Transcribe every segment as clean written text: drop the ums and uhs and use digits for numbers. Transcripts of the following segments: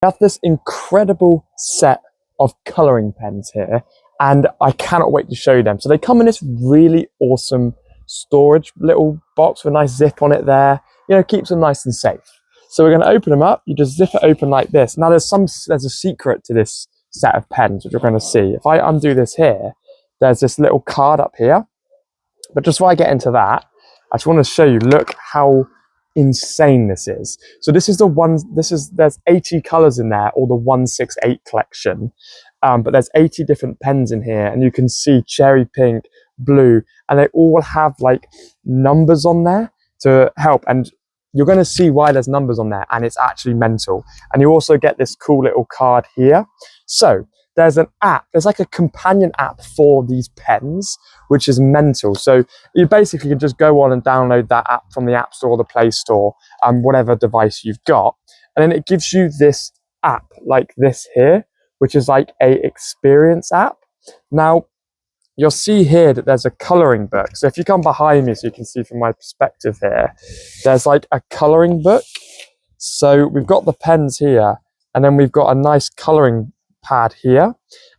We have this incredible set of colouring pens here, and I cannot wait to show you them. So they come in this really awesome storage little box with a nice zip on it there. You know, keeps them nice and safe. So we're going to open them up. You just zip it open like this. Now there's a secret to this set of pens, which you're going to see. If I undo this here, there's this little card up here. But just before I get into that, I just want to show you, look how insane this is. So this is the one, there's 80 colors in there, or the 168 collection. But there's 80 different pens in here, and you can see cherry pink, blue, and they all have like numbers on there to help. And you're going to see why there's numbers on there, and it's actually mental. And you also get this cool little card here. So there's an app, there's like a companion app for these pens, which is mental. So you basically can just go on and download that app from the App Store or the Play Store, whatever device you've got. And then it gives you this app like this here, which is like a experience app. Now, you'll see here that there's a colouring book. So if you come behind me so you can see from my perspective here, there's like a colouring book. So we've got the pens here, and then we've got a nice colouring pad here.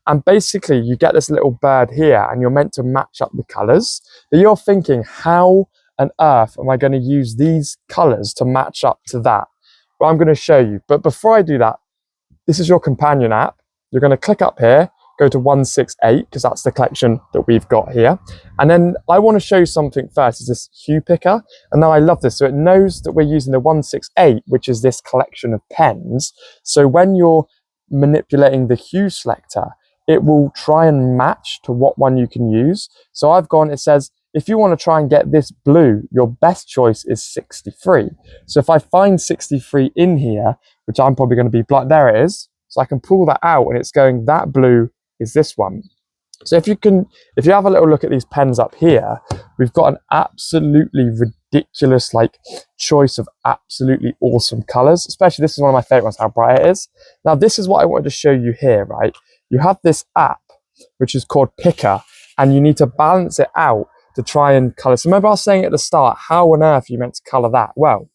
And basically you get this little bird here, and you're meant to match up the colours. But you're thinking, how on earth am I going to use these colours to match up to that? Well, I'm going to show you. But before I do that, this is your companion app. You're going to click up here, go to 168, because that's the collection that we've got here. And then I want to show you something first, is this hue picker. And now I love this. So it knows that we're using the 168, which is this collection of pens. So when you're manipulating the hue selector, it will try and match to what one you can use. So I've gone, it says, if you want to try and get this blue, your best choice is 63. So if I find 63 in here, which I'm probably going to be blind, there it is. So I can pull that out, and it's going, that blue is this one. So if you have a little look at these pens up here, we've got an absolutely ridiculous like choice of absolutely awesome colors. Especially this is one of my favorite ones, how bright it is. Now this is what I wanted to show you here, right? You have this app, which is called Picker, and you need to balance it out to try and color. So remember I was saying at the start, how on earth are you meant to color that? Well,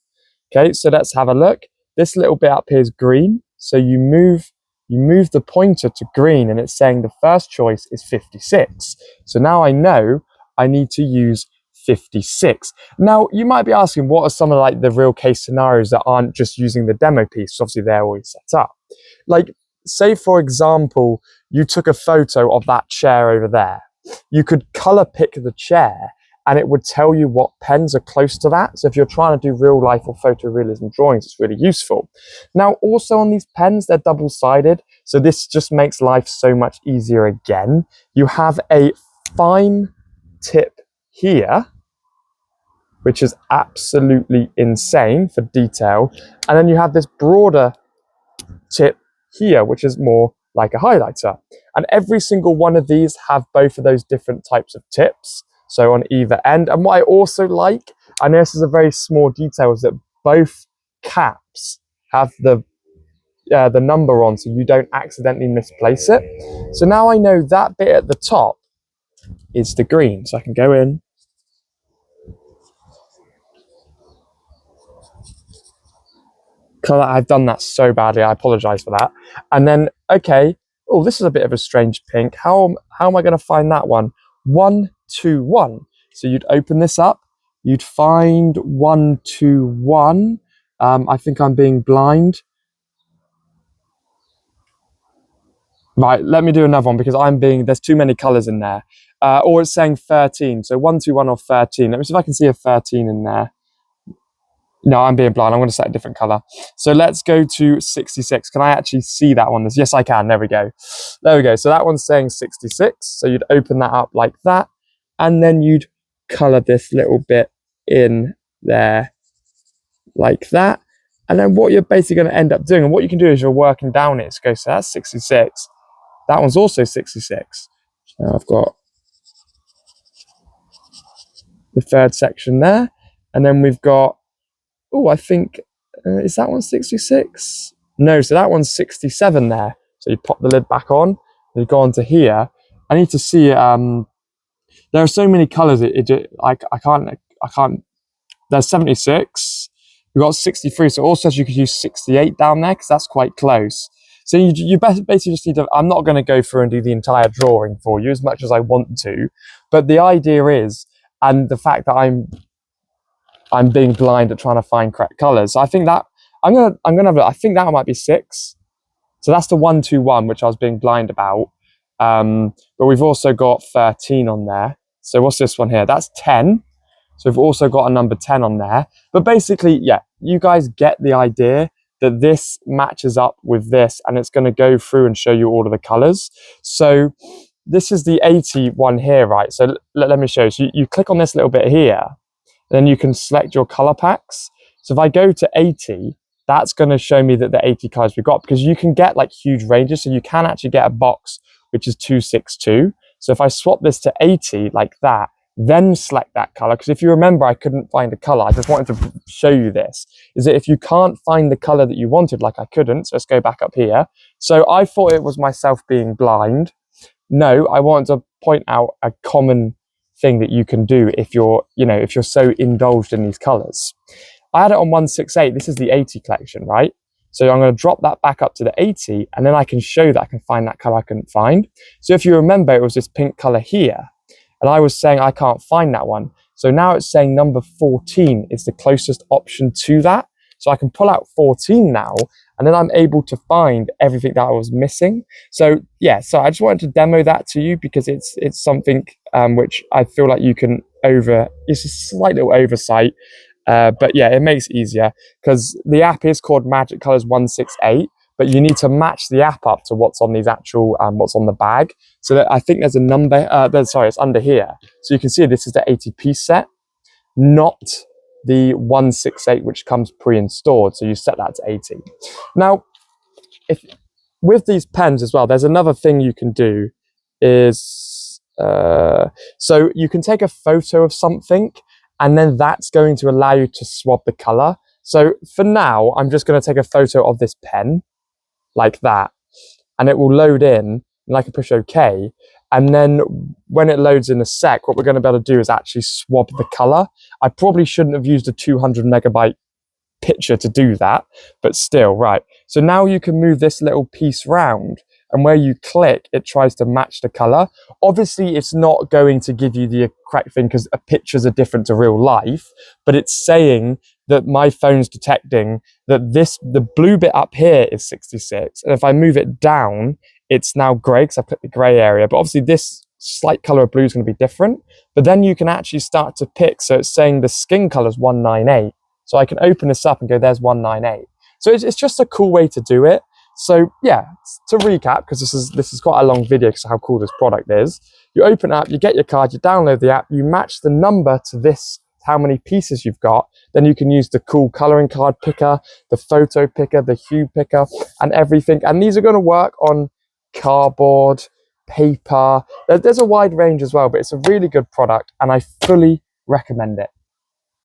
okay, so let's have a look. This little bit up here is green. So you move the pointer to green, and it's saying the first choice is 56. So now I know I need to use 56. Now you might be asking, what are some of like the real case scenarios that aren't just using the demo piece? Obviously they're always set up. Like say for example, you took a photo of that chair over there. You could color pick the chair, and it would tell you what pens are close to that. So if you're trying to do real life or photorealism drawings, it's really useful. Now, also on these pens, they're double-sided. So this just makes life so much easier again. You have a fine tip here, which is absolutely insane for detail. And then you have this broader tip here, which is more like a highlighter. And every single one of these have both of those different types of tips. So on either end. And what I also like, I know this is a very small detail, is that both caps have the number on, so you don't accidentally misplace it. So now I know that bit at the top is the green. So I can go in. I've done that so badly, I apologize for that. And then, okay, oh, this is a bit of a strange pink. How am I going to find that one? 121. So you'd open this up, you'd find 121. I think I'm being blind. Right, let me do another one, because there's too many colors in there. Or it's saying 13. So 121 or 13. Let me see if I can see a 13 in there. No, I'm being blind. I'm going to set a different color. So let's go to 66. Can I actually see that one? Yes, I can. There we go. There we go. So that one's saying 66. So you'd open that up like that. And then you'd color this little bit in there like that. And then what you're basically going to end up doing, and what you can do is you're working down it. So that's 66. That one's also 66. So I've got the third section there. And then we've got, oh, I think, is that one 66? No, so that one's 67 there. So you pop the lid back on, and you go on to here. I need to see, there are so many colors, I can't, there's 76, We've got 63, so it also says you could use 68 down there because that's quite close. So you basically just need to, I'm not going to go through and do the entire drawing for you as much as I want to, but the idea is, and the fact that I'm being blind at trying to find correct colors. So I think that I'm gonna have, I think that might be 6. So that's the 121, which I was being blind about. But we've also got 13 on there. So what's this one here? That's 10. So we've also got a number 10 on there. But basically, yeah, you guys get the idea that this matches up with this, and it's going to go through and show you all of the colors. So this is the 80 one here, right? So let me show you. So you click on this little bit here, then you can select your color packs. So if I go to 80, that's going to show me that the 80 colors we've got, because you can get like huge ranges. So you can actually get a box which is 262. So if I swap this to 80 like that, then select that color, because if you remember, I couldn't find a color. I just wanted to show you this, is that if you can't find the color that you wanted, like I couldn't, so let's go back up here. So I thought it was myself being blind. No, I wanted to point out a common thing that you can do if you're, if you're so indulged in these colors. I had it on 168. This is the 80 collection, right? So I'm going to drop that back up to the 80, and then I can show that I can find that color I couldn't find. So if you remember, it was this pink color here, and I was saying I can't find that one. So now it's saying number 14 is the closest option to that. So I can pull out 14 now, and then I'm able to find everything that I was missing. So yeah, so I just wanted to demo that to you because it's something which I feel like you can it's a slight little oversight. But yeah, it makes it easier because the app is called Magic Colors 168, but you need to match the app up to what's on these actual, what's on the bag. So that I think there's a number, it's under here. So you can see this is the 80-piece set, not the 168, which comes pre-installed. So you set that to 80. Now, with these pens as well, there's another thing you can do is, so you can take a photo of something, and then that's going to allow you to swap the color. So for now, I'm just going to take a photo of this pen like that, and it will load in, and I can push OK. And then when it loads in a sec, what we're going to be able to do is actually swap the color. I probably shouldn't have used a 200 megabyte picture to do that, but still, right. So now you can move this little piece round, and where you click, it tries to match the color. Obviously, it's not going to give you the correct thing because pictures are different to real life, but it's saying that my phone's detecting that the blue bit up here is 66. And if I move it down, it's now gray because I put the gray area. But obviously this slight color of blue is going to be different. But then you can actually start to pick. So it's saying the skin color is 198. So I can open this up and go, there's 198. So it's just a cool way to do it. So yeah, to recap, because this is quite a long video because of how cool this product is. You open it up, you get your card, you download the app, you match the number to this, how many pieces you've got. Then you can use the cool coloring card picker, the photo picker, the hue picker, and everything. And these are going to work on cardboard, paper. There's a wide range as well, but it's a really good product, and I fully recommend it.